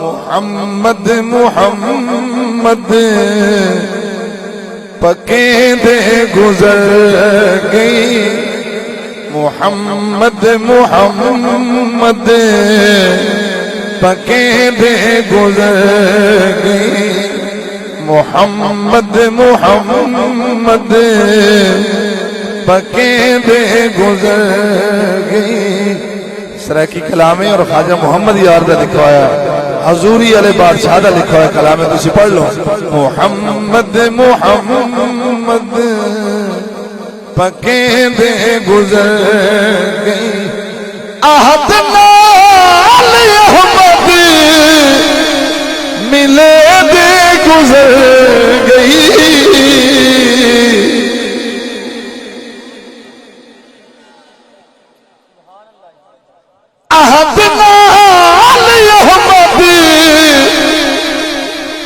محمد محمد پکے دے گزر گئی محمد محمد پکے دے گزر گئی محمد محمد پکے دے گزر گئی سرائکی کلامیں اور خواجہ محمد یار دا لکھوایا حضوری علیہ بادشاہ دا لکھوایا کلامیں تو اسی پڑھ لو محمد محمد پکے دے گزر گئی آہد نال احمد ملے دے گزر گئی آہد نال احمد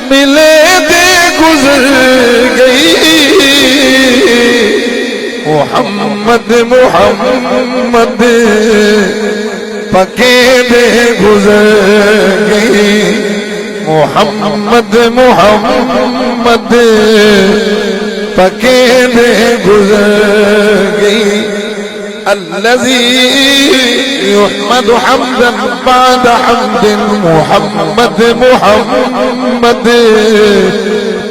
ملے دے گزر گئی محمد محمد پکے دے گزر گئی محمد محمد پکے دے گزر گئی الذي يحمد حمدا بعد حمد محمد محمد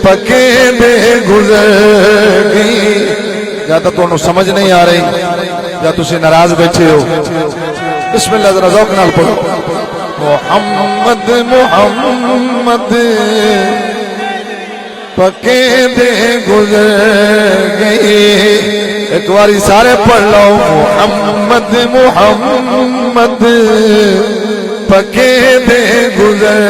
پکے دے گزر گئی یا تو انہوں سمجھ نہیں آ رہی یا تسی ناراض بیٹھے ہو بسم اللہ ذرا ذوق نال پڑھو محمد محمد پکے دے گزر گئی ایک باری سارے پڑھ لو محمد محمد پکے دے گزر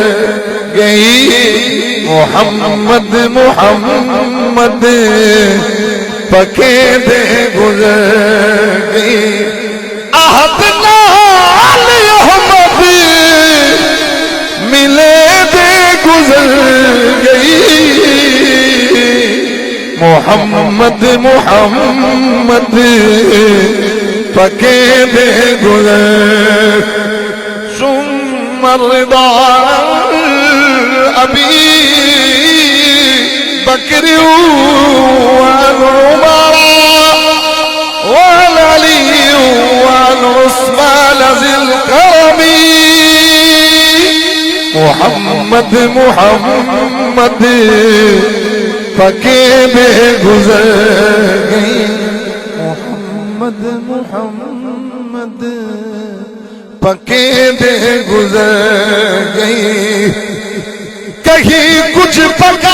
گئی محمد محمد پکے دے گزر گئی آہد نال احمد ملے دے گزر گئی محمد محمد پکے دے گزر ثم الرضا ابی بکر وعن عمر وعن علی وعن عثمان ذی القرم محمد محمد پکے دے گزر گئی محمد محمد پکے دے گزر گئی کہیں کچھ پکا